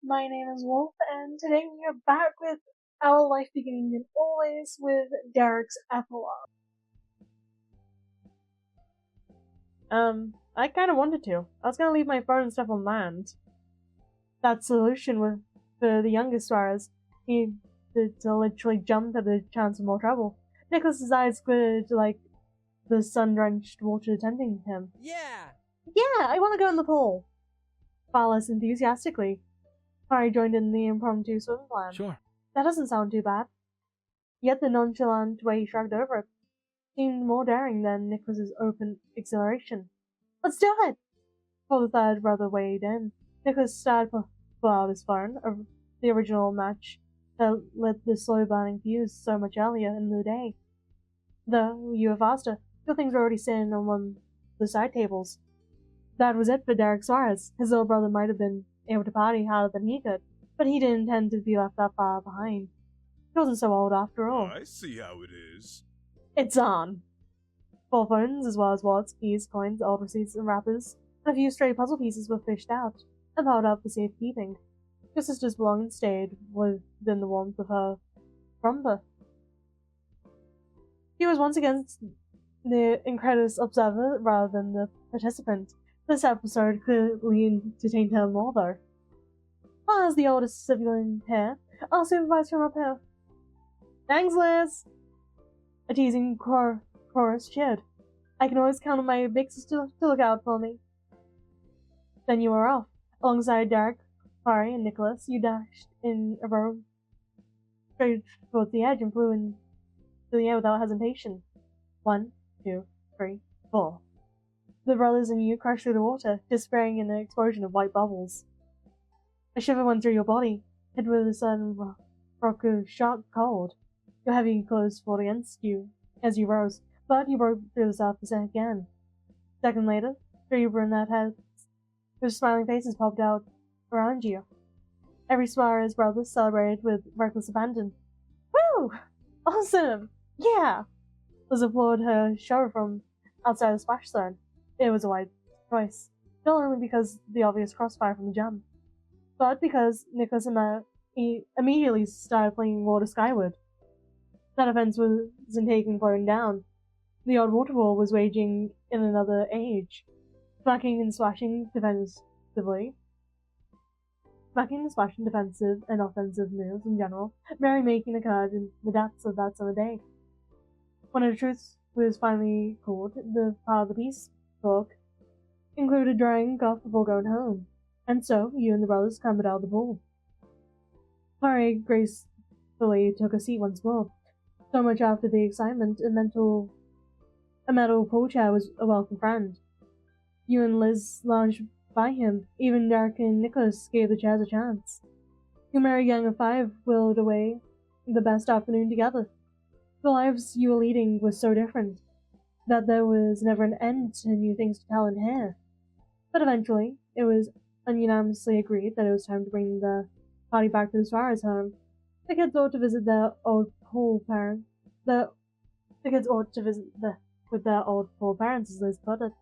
My name is Wolf, and today we are back with Our Life Beginning and Always with Derek's epilogue. I kind of wanted to. I was gonna leave my phone and stuff on land. That solution with for the youngest Suarez, he did to literally jump at the chance of more trouble. Nicholas's eyes glittered like the sun-drenched water tending him. Yeah! Yeah, I want to go in the pool. Far less enthusiastically, Harry joined in the impromptu swim plan. Sure. That doesn't sound too bad. Yet the nonchalant way he shrugged over it seemed more daring than Nicholas's open exhilaration. Let's do it! Before the third brother weighed in, Nicholas started to pull out his phone, the original match that lit the slow-burning fuse so much earlier in the day. Though you were faster, your things were already sitting on one of the side tables. That was it for Derek Suarez. His little brother might have been able to party harder than he could, but he didn't intend to be left that far behind. He wasn't so old after all. I see how it is. It's on! 4 phones, as well as wallets, keys, coins, old receipts, and wrappers, and a few stray puzzle pieces were fished out and piled up for safekeeping. Your sister's belongings stayed within the warmth of her rumba. She was once again the incredulous observer rather than the participant. This episode clearly entertained her more, though. Well, as the oldest sibling here, I'll supervise from up here. Thanks, Liz! A teasing chorus cheered. I can always count on my big sister to look out for me. Then you were off. Alongside Derek, Harry, and Nicholas, you dashed in a row straight towards the edge and flew into the air without hesitation. 1, 2, 3, 4. The brothers and you crashed through the water, disappearing in an explosion of white bubbles. A shiver went through your body, hit with a sudden rock of sharp cold. Your heavy clothes fought against you as you rose, but you broke through the surface again. A second later, 3 brunette heads with smiling faces popped out around you. Every Suarez brother celebrated with reckless abandon. Woo! Awesome! Yeah! Liz applauded her show from outside the splash zone. It was a wide choice, not only because the obvious crossfire from the jump, but because Nicholas immediately started flinging water skyward. That offense wasn't taken flowing down. The odd water war was waging in another age, smacking and splashing defensive and offensive moves in general, merrymaking occurred in the depths of that summer day. When the truth was finally called, the part of the peace talk included drying off before going home, and so you and the brothers clambered out of the pool. Harry gracefully took a seat once more. So much after the excitement, a metal pool chair was a welcome friend. You and Liz lounged by him. Even Derek and Nicholas gave the chairs a chance. Your merry gang of 5 whirled away the best afternoon together. The lives you were leading were so different that there was never an end to new things to tell and hear. But eventually, it was unanimously agreed that it was time to bring the party back to the Suarez home. The kids ought to visit their old pool parents. The kids ought to visit with their old pool parents, as Liz put it.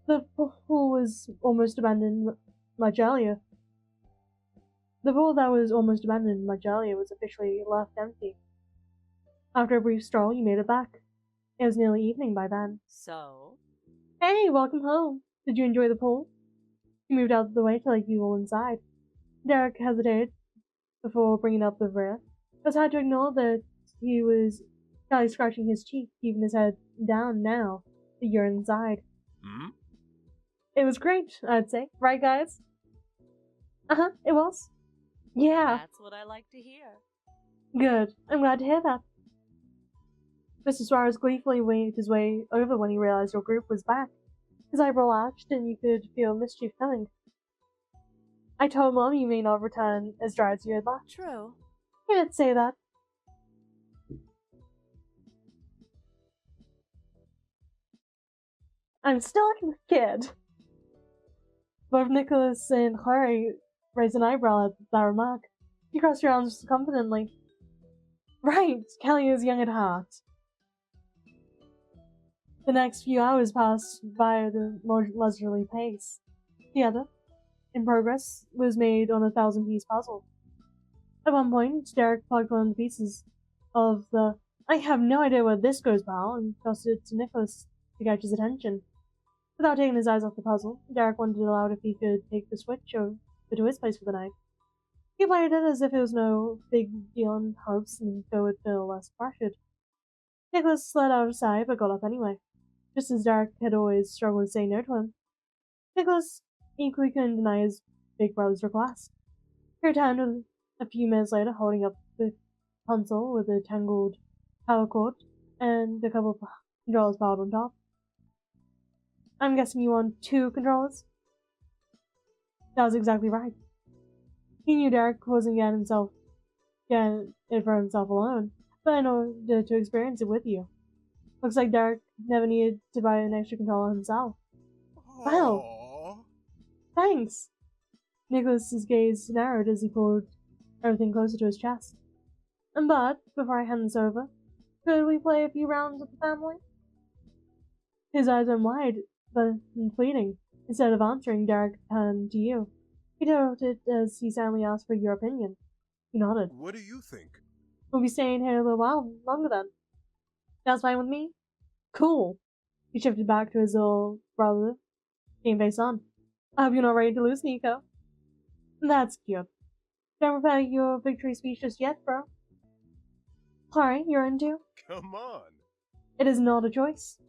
The pool was almost abandoned much earlier. The pool that was almost abandoned much earlier was officially left empty. After a brief stroll, you made it back. It was nearly evening by then. So? Hey, welcome home. Did you enjoy the pool? You moved out of the way to let you all inside. Derek hesitated before bringing up the rear. It was hard to ignore that he was shyly scratching his cheek, keeping his head down now that you're inside. It was great, I'd say. Right, guys? Uh-huh, it was. Yeah. That's what I like to hear. Good. I'm glad to hear that. Mr. Suarez gleefully waved his way over when he realized your group was back. His eyebrow arched, and you could feel mischief coming. I told Mom you may not return as dry as you had left. True. He didn't say that. I'm still a kid. Both Nicholas and Harry raised an eyebrow at that remark. You crossed your arms confidently. Right, Kelly is young at heart. The next few hours passed by at a more leisurely pace. Together, in progress was made on a 1,000-piece puzzle. At one point, Derek plugged one of the pieces of the "I have no idea where this goes" pal and tossed it to Nicholas to catch his attention. Without taking his eyes off the puzzle, Derek wondered aloud if he could take the switch over to his place for the night. He played it as if it was no big deal in hopes Nico would feel less pressured. Nicholas let out a sigh but got up anyway, just as Derek had always struggled to say no to him. Nicholas equally couldn't deny his big brother's request. He returned a few minutes later holding up the console with a tangled power cord and a couple of controllers piled on top. "I'm guessing you want 2 controllers?" That was exactly right. He knew Derek wasn't getting it for himself alone, but in order to experience it with you. Looks like Derek never needed to buy an extra controller himself. Wow, Aww. thanks! Nicholas's gaze narrowed as he pulled everything closer to his chest. But, before I hand this over, could we play a few rounds with the family? His eyes went wide, but pleading. Instead of answering, Derek turned to you. He noted as he silently asked for your opinion. You nodded. What do you think? "We'll be staying here a little while longer then." "That's fine with me." "Cool." He shifted back to his little brother, game face on. "I hope you're not ready to lose, Nico." "That's cute. Don't prepare your victory speech just yet, bro." "Alright, you're into?" Come on. "It is not a choice."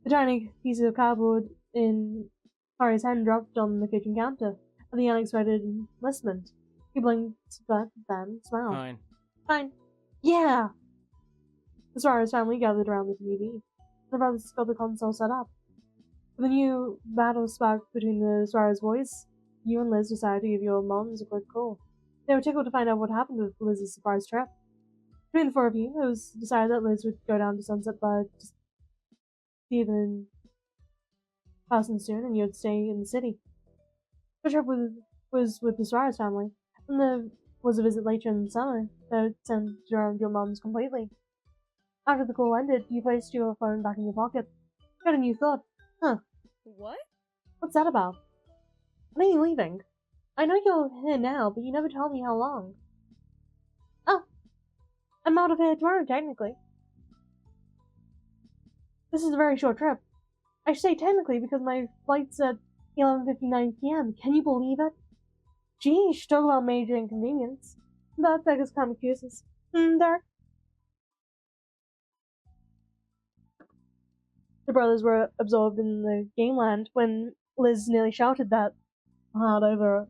The tiny piece of cardboard in Harry's hand dropped on the kitchen counter at the unexpected enlistment. He blinked, but then smiled. Fine. "Fine." "Yeah!" The Suarez family gathered around the TV. The brothers got the console set up. With a new battle sparked between the Suarez boys, you and Liz decided to give your moms a quick call. They were tickled to find out what happened with Liz's surprise trip. Between the 4 of you, it was decided that Liz would go down to Sunset by just even passing soon, and you'd stay in the city. The trip was with the Suarez family, and there was a visit later in the summer that centered around your moms completely. After the call ended, you placed your phone back in your pocket. You had a new thought. Huh, What? what's that about? When are you leaving? I know you're here now, but you never told me how long. Oh, I'm out of here tomorrow, technically. This is a very short trip. I should say technically because my flight's at 11:59 p.m. Can you believe it? Geesh, talk about major inconvenience. That beggars common excuses. Derek? The brothers were absorbed in the game land when Liz nearly shouted that part over.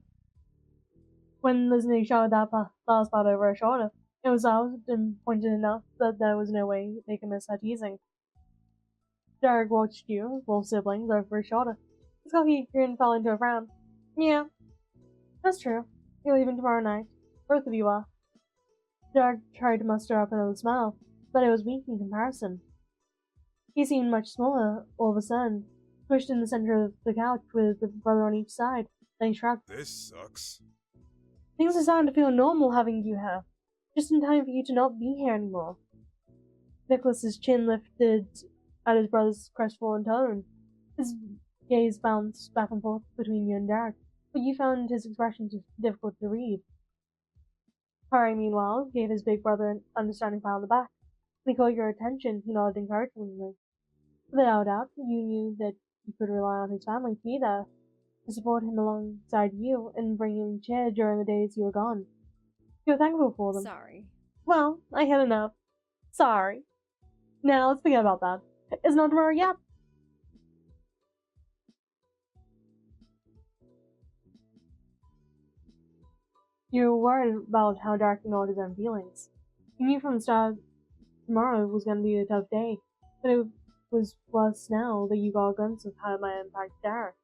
When Liz nearly shouted that last part over her shoulder, it was loud and pointed enough that there was no way they could miss her teasing. Derek watched you, both siblings, over his shoulder. His cocky grin fell into a frown. "Yeah, that's true. You're leaving tomorrow night. Both of you are." Derek tried to muster up another smile, but it was weak in comparison. He seemed much smaller all of a sudden, pushed in the center of the couch with the brother on each side. Then he shrugged. This sucks. "Things are starting to feel normal having you here. Just in time for you to not be here anymore." Nicholas's chin lifted at his brother's crestfallen tone. His gaze bounced back and forth between you and Derek, but you found his expression difficult to read. Harry, meanwhile, gave his big brother an understanding pat on the back. When he caught your attention, he nodded encouragingly. Without doubt, you knew that you could rely on his family to be there, to support him alongside you and bring him cheer during the days you were gone. You were thankful for them. Sorry. "Well, I had enough. Sorry. Now let's forget about that. It's not tomorrow yet." You were worried about how Derek ignored his own feelings. You knew from the start tomorrow was going to be a tough day, but it was worse now that you got a glimpse of how it might impact Derek.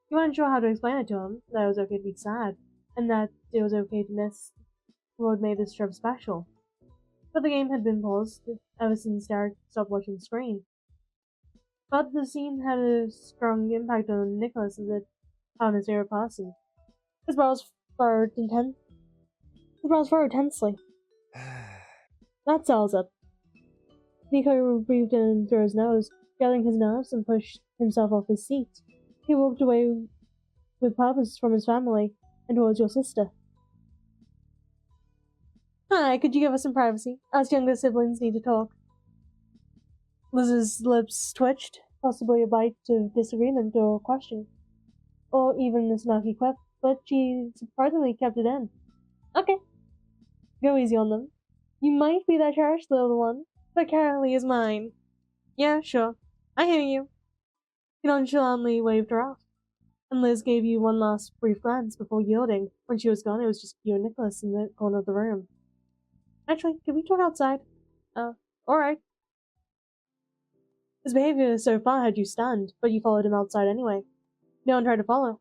You weren't sure how to explain it to him, that it was okay to be sad, and that it was okay to miss what made this trip special. But the game had been paused ever since Derek stopped watching the screen. But the scene had a strong impact on Nicholas as it found his favorite person. His brows furrowed tensely. That settles it. Nico breathed in through his nose, gathering his nerves and pushed himself off his seat. He walked away with purpose from his family and towards your sister. Hi, could you give us some privacy? Us younger siblings need to talk. Liz's lips twitched, possibly a bite of disagreement or question, or even a snarky quip, but she surprisingly kept it in. Okay, go easy on them. You might be that cherished little one, but Carolee is mine. Yeah, sure. I hear you. He nonchalantly waved her off, and Liz gave you one last brief glance before yielding. When she was gone, it was just you and Nicholas in the corner of the room. Actually, can we talk outside? Alright. His behavior so far had you stunned, but you followed him outside anyway. No one tried to follow,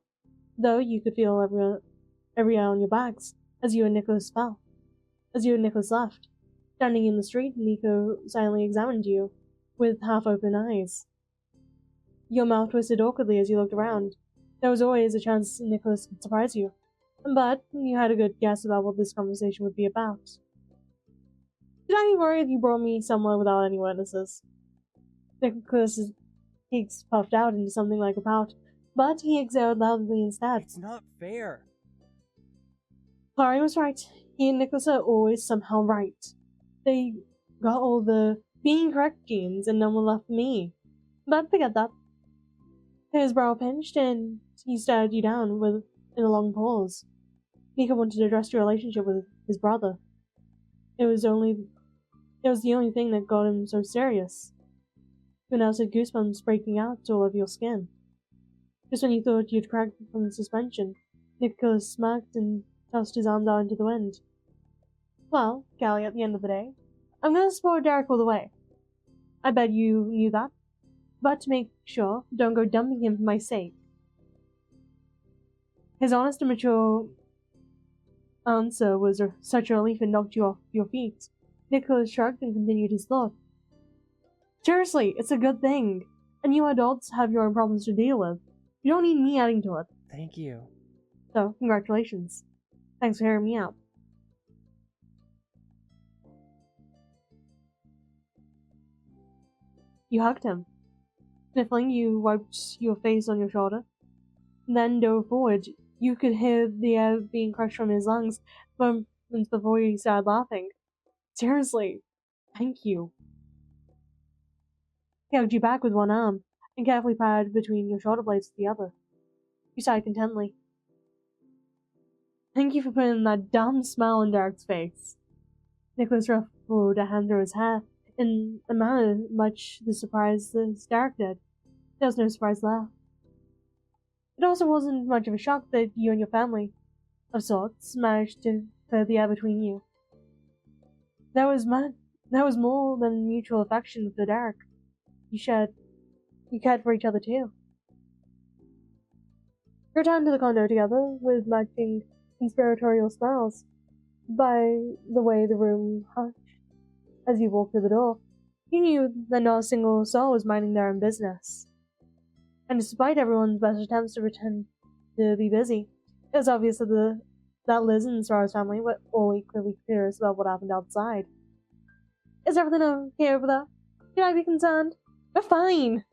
though you could feel every eye on your backs as you and Nicholas left. Standing in the street, Nico silently examined you with half-open eyes. Your mouth twisted awkwardly as you looked around. There was always a chance Nicholas could surprise you, but you had a good guess about what this conversation would be about. Should I be worried you brought me somewhere without any witnesses? Nicholas's cheeks puffed out into something like a pout, but he exhaled loudly instead. It's not fair. Clary was right. He and Nicholas are always somehow right. They got all the being correct genes and none were left for me. But forget that. His brow pinched and he stared you down in a long pause. Nico wanted to address your relationship with his brother. It was the only thing that got him so serious. You now had goosebumps breaking out all over your skin. Just when you thought you'd cracked from the suspension, Nicholas smirked and tossed his arms out into the wind. Well, Callie, at the end of the day, I'm gonna support Derek all the way. I bet you knew that. But to make sure, don't go dumping him for my sake. His honest and mature answer was such a relief and knocked you off your feet. Nicholas shrugged and continued his thought. Seriously, it's a good thing. And you adults have your own problems to deal with. You don't need me adding to it. Thank you. So, congratulations. Thanks for hearing me out. You hugged him. Sniffling, you wiped your face on your shoulder, then dove forward. You could hear the air being crushed from his lungs moments before he started laughing. Seriously, thank you. He hugged you back with one arm, and carefully patted between your shoulder blades with the other. You sighed contentedly. Thank you for putting that dumb smile on Derek's face. Nicholas ruffled a hand through his hair, in a manner much the surprise as Derek did. There was no surprise there. It also wasn't much of a shock that you and your family, of sorts, managed to clear the air between you. There was more than mutual affection for Derek. You cared for each other too. You returned to the condo together with matching conspiratorial smiles. By the way the room hushed as you walked through the door, you knew that not a single soul was minding their own business. And despite everyone's best attempts to pretend to be busy, it was obvious that Liz and Sarah's family were all equally curious about what happened outside. Is everything okay over there? Should I be concerned? We're fine!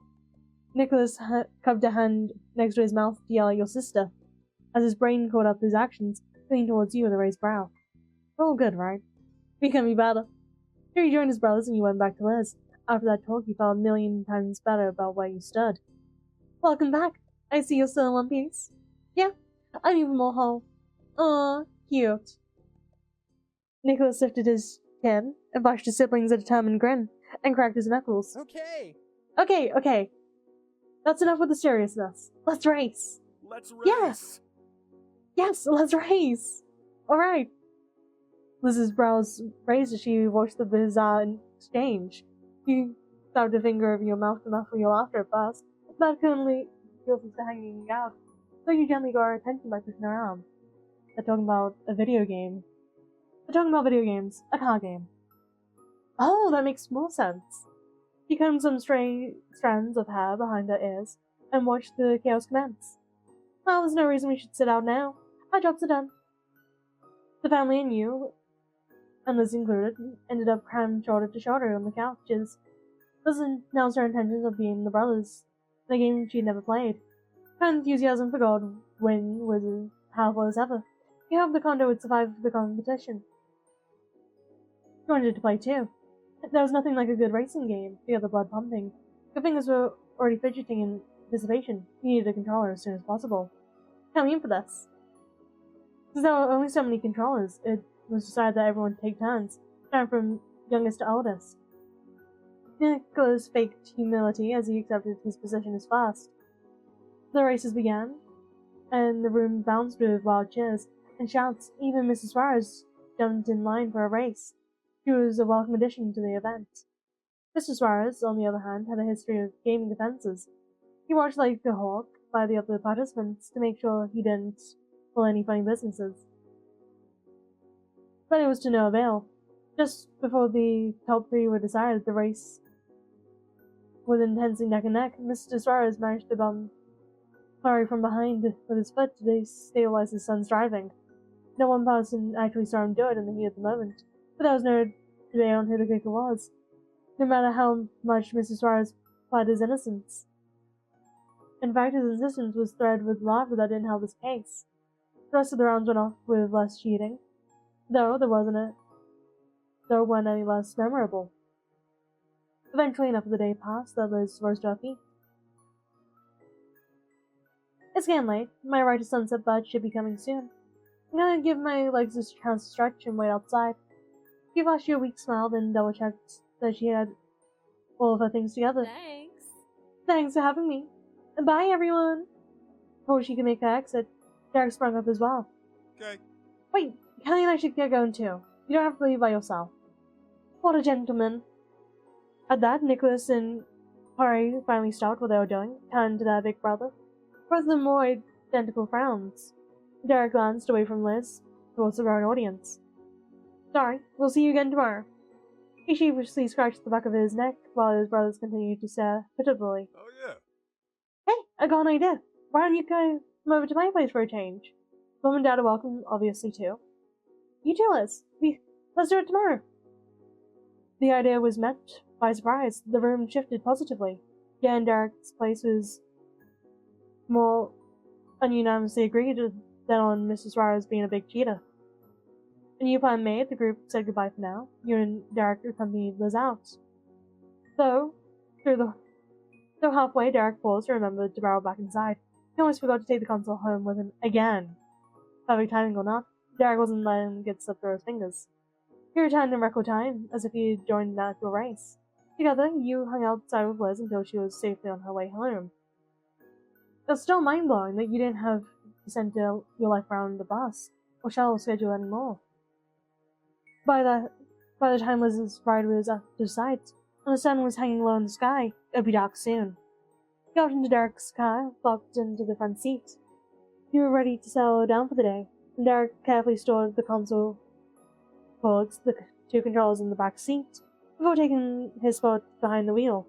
Nicholas cupped a hand next to his mouth to yell at your sister. As his brain caught up his actions, he leaned towards you with a raised brow. We're all good, right? We can be better. Here he joined his brothers and you went back to Liz. After that talk, you felt a million times better about where you stood. Welcome back. I see you're still in one piece. Yeah, I'm even more whole. Aw, cute. Nicholas lifted his chin and flashed his siblings a determined grin and cracked his knuckles. Okay. Okay. That's enough with the seriousness. Let's race. Let's race. Yes, let's race. Alright. Liz's brows raised as she watched the bizarre exchange. You stabbed a finger over your mouth to muffle your laughter at first, but couldn't feel from hanging out, so you gently got her attention by pushing her arm. They're talking about a video game. They're talking about video games. A car game. Oh, that makes more sense. She combed some stray strands of hair behind her ears and watched the chaos commence. Well, there's no reason we should sit out now. Our jobs are done. The family and you, and Liz included, ended up crammed shoulder to shoulder on the couches. Liz announced her intentions of being the brothers, in a game she'd never played. Her enthusiasm for God win was as powerful as ever. He hoped the condo would survive the competition. He wanted to play too. There was nothing like a good racing game to get the blood pumping. Her fingers were already fidgeting in anticipation. He needed a controller as soon as possible. Count me in for this. Since there were only so many controllers, it was decided that everyone would take turns, down from youngest to oldest. Nicholas faked humility as he accepted his position as first. The races began, and the room bounced with wild cheers and shouts. Even Mrs. Suarez jumped in line for a race. She was a welcome addition to the event. Mr. Suarez, on the other hand, had a history of gaming defenses. He watched like a hawk by the other participants to make sure he didn't pull any funny businesses. But it was to no avail. Just before the top three were decided, the race was intensely neck and neck. Mr. Suarez managed to bump Murray from behind with his foot to destabilize his son's driving. No one person actually saw him do it in the heat of the moment, but there was no debate on who the kicker was, no matter how much Mr. Suarez pled his innocence. In fact, his insistence was threaded with laughter that didn't help his case. The rest of the rounds went off with less cheating, though weren't any less memorable. Eventually, enough of the day passed that Liz rose to her feet. It's getting late. My ride to Sunset Bud should be coming soon. I'm gonna give my legs a chance to stretch and wait outside. She flashed you a weak smile, then double-checked that she had all of her things together. Thanks. Thanks for having me. And bye, everyone. Before she could make her exit, Derek sprung up as well. Okay. Wait, Kelly and I should get going too. You don't have to leave by yourself. What a gentleman. At that, Nicholas and Harry finally stopped what they were doing, turned to their big brother. Both of them wore identical frowns. Derek glanced away from Liz towards the growing audience. Sorry, we'll see you again tomorrow. He sheepishly scratched the back of his neck while his brothers continued to stare pitifully. Oh, yeah. Hey, I got an idea. Why don't you guys come over to my place for a change? Mom and Dad are welcome, obviously, too. You too, Liz. Let's do it tomorrow. The idea was met by surprise. The room shifted positively. Yeah, and Derek's place was more unanimously agreed than on Mrs. Suarez being a big cheater. A new plan made, the group said goodbye for now. You and Derek accompanied Liz out. Though halfway, Derek paused and remembered to barrel back inside. He almost forgot to take the console home with him again. Perfect timing or not, Derek wasn't letting him get slipped through his fingers. He returned in record time, as if he had joined an actual race. Together, you hung outside with Liz until she was safely on her way home. It was still mind-blowing that you didn't have to send your life around the bus, or shuttle schedule anymore. By the time Liz's ride was out of sight, and the sun was hanging low in the sky, it would be dark soon. He got into Derek's car, flopped into the front seat. You were ready to settle down for the day, and Derek carefully stored the console ports, the two controllers in the back seat, before taking his spot behind the wheel.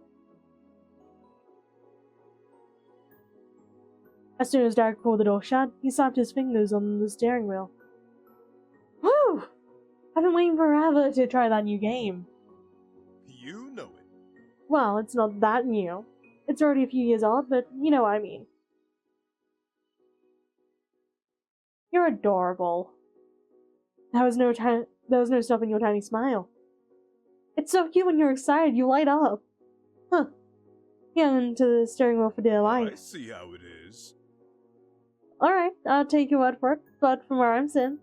As soon as Derek pulled the door shut, he slapped his fingers on the steering wheel. Woo! I've been waiting forever to try that new game. You know it. Well, it's not that new. It's already a few years old, but you know what I mean. You're adorable. There was no stopping your tiny smile. It's so cute when you're excited, you light up. Huh. He hung into the steering wheel for dear life. I see how it is. Alright, I'll take your word for it, but from where I'm sitting,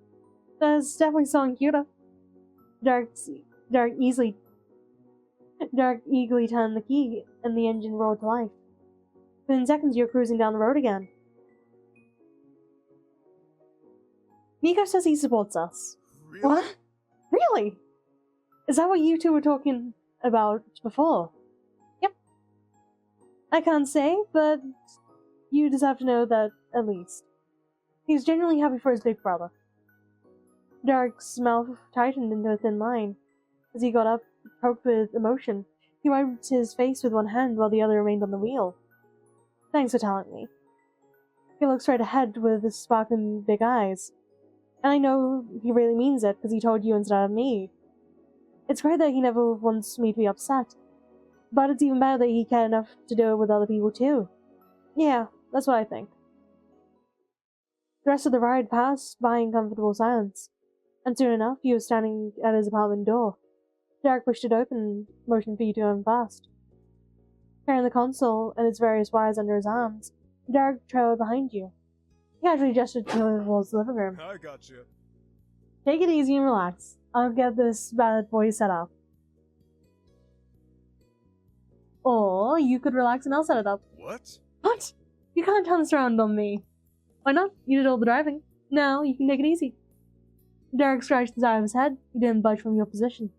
there's definitely something cuter. Derek eagerly turned the key, and the engine roared to life. Within seconds, you're cruising down the road again. Nico says he supports us. Really? What? Really? Is that what you two were talking about before? Yep. I can't say, but you deserve to know that at least. He's genuinely happy for his big brother. Derek's mouth tightened into a thin line. As he got up, poked with emotion, he wiped his face with one hand while the other remained on the wheel. Thanks for telling me. He looked straight ahead with his sparkling big eyes. And I know he really means it because he told you instead of me. It's great that he never wants me to be upset. But it's even better that he cared enough to do it with other people too. Yeah, that's what I think. The rest of the ride passed by in comfortable silence, and soon enough he was standing at his apartment door. Derek pushed it open and motioned for you to unfast. Carrying the console and its various wires under his arms, Derek trailed behind you. He casually gestured towards the living room. I got you. Take it easy and relax. I'll get this bad boy set up. Or you could relax and I'll set it up. What? What? You can't turn this around on me. Why not? You did all the driving. Now you can take it easy. Derek scratched the side of his head. He didn't budge from your position.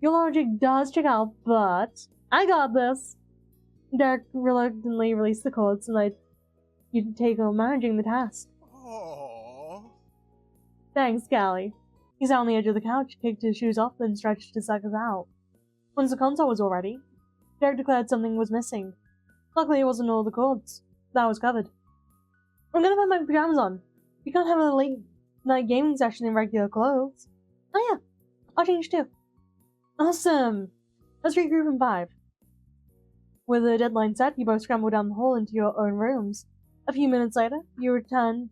Your logic does check out, but I got this. Derek reluctantly released the cords and let you take on managing the task. Aww. Thanks, Callie. He sat on the edge of the couch, kicked his shoes off, then stretched his legs out. Once the console was all ready, Derek declared something was missing. Luckily, it wasn't all the cords. That was covered. I'm gonna put my pajamas on. You can't have a late night gaming session in regular clothes. Oh yeah, I'll change too. Awesome! Let's regroup in 5. With the deadline set, you both scrambled down the hall into your own rooms. A few minutes later, you returned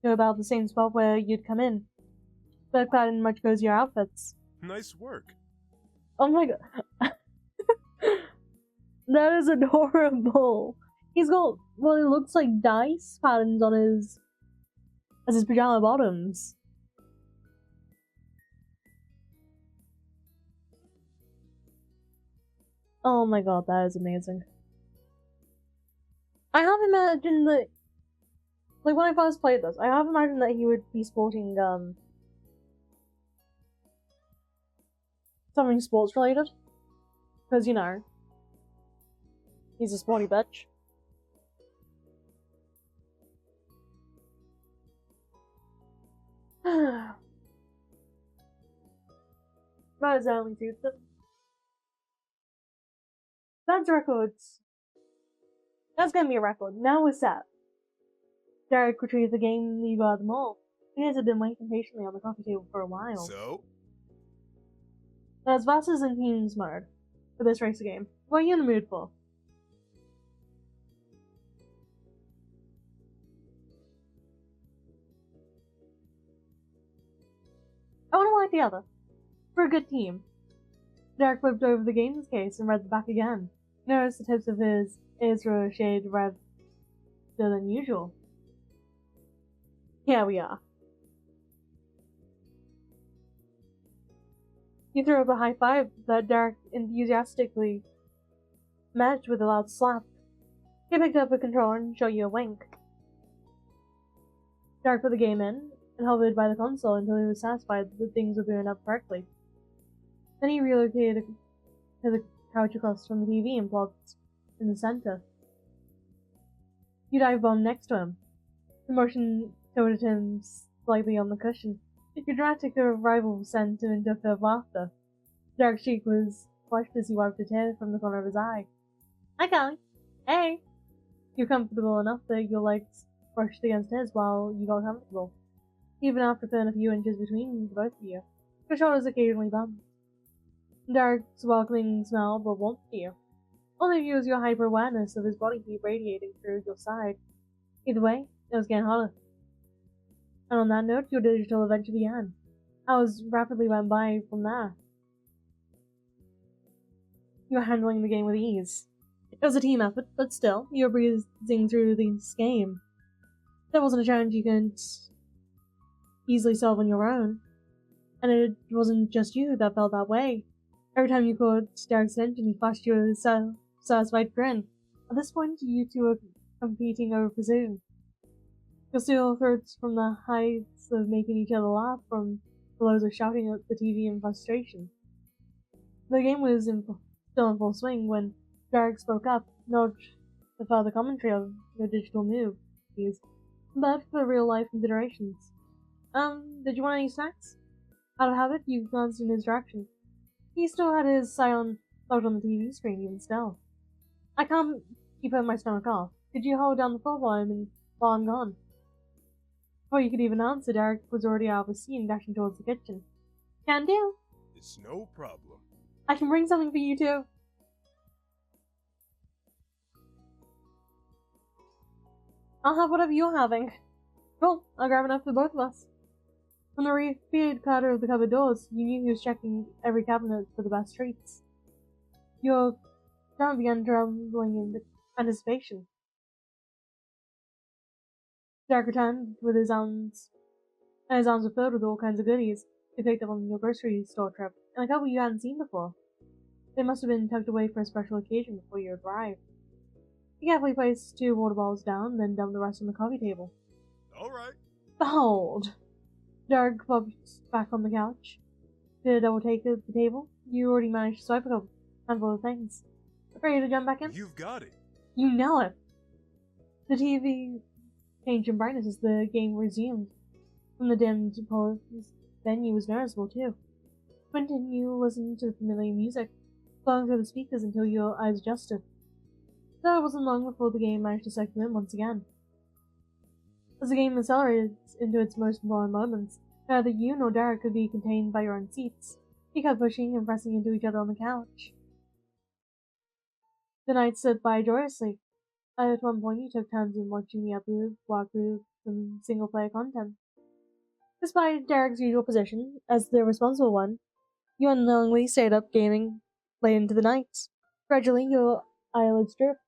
to about the same spot where you'd come in, but clad in much cozier outfits. Nice work. Oh my god. That is adorable. He's got what it looks like dice patterns on his pajama bottoms. Oh my god, that is amazing. I have imagined that, like when I first played this, I have imagined that he would be sporting something sports related, because you know, he's a sporty bitch. That is only suits him. That's records. That's gonna be a record. Now we're set. Derek retrieved the game you got at the mall. He had been waiting patiently on the coffee table for a while. So? There's versus and teams mode for this racer game. What are you in the mood for? I want to work together. For a good team. Derek flipped over the games case and read the back again. Noticed the tips of his ears were a shade redder than usual. Here we are. He threw up a high five that Derek enthusiastically met with a loud slap. He picked up a controller and showed you a wink. Derek put the game in and hovered by the console until he was satisfied that things were booting up correctly. Then he relocated to the couch across from the TV and plopped in the center. You dive bombed next to him. The motion tilted him slightly on the cushion. Your dramatic arrival sent him into a fit of laughter. Derek's cheek was flushed as he wiped a tear from the corner of his eye. Hi, Callie. Hey! You're comfortable enough that your legs brushed against his while you got comfortable. Even after putting a few inches between the both of you, your shoulders occasionally bumped. Derek's welcoming smell brought warmth to you. Only of you was your hyper-awareness of his body heat radiating through your side. Either way, it was getting hotter. And on that note, your digital adventure began. Hours rapidly went by from there. You were handling the game with ease. It was a team effort, but still, you were breezing through this game. There wasn't a challenge you couldn't easily solve on your own. And it wasn't just you that felt that way. Every time you caught Derek's attention, he flashed you a satisfied grin. At this point, you two were competing over precision. Your steel throats from the heights of making each other laugh, from the lows of shouting at the TV in frustration. The game was still in full swing when Derek spoke up, not for further commentary of your digital moves, but for real-life considerations. Did you want any snacks? Out of habit, you glanced in his direction. He still had his eye locked on the TV screen even still. I can't keep my stomach off. Could you hold down the full volume while I'm gone? Before you could even answer, Derek was already out of his seat and dashing towards the kitchen. Can do. It's no problem. I can bring something for you too. I'll have whatever you're having. Cool, I'll grab enough for both of us. From the repeated clatter of the cupboard doors, you knew he was checking every cabinet for the best treats. Your stomach began trembling in anticipation. Jack returned with his arms were filled with all kinds of goodies he picked up on your grocery store trip, and a couple you hadn't seen before. They must have been tucked away for a special occasion before you arrived. He carefully placed 2 water bottles down, then dumped the rest on the coffee table. All right. Behold! Derek popped back on the couch. Did a double take at the table. You already managed to swipe a handful of things. Ready to jump back in? You've got it. You know it! The TV changed in brightness as the game resumed. From the dimmed venue was noticeable too. Continue listening to the familiar music, flowing through the speakers until your eyes adjusted. Though it wasn't long before the game managed to suck you in once again. As the game accelerated into its most important moments, neither you nor Derek could be contained by your own seats. You kept pushing and pressing into each other on the couch. The night slipped by joyously. At one point, you took turns in watching the other walk through some single-player content. Despite Derek's usual position as the responsible one, you unknowingly stayed up gaming late into the night. Gradually, your eyelids drooped.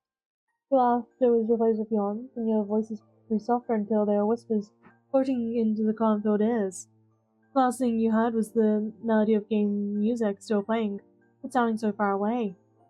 Your laughter was replaced with yawns, and your voices grew softer until they were whispers floating into the calm-filled ears. The last thing you heard was the melody of game music still playing, but sounding so far away.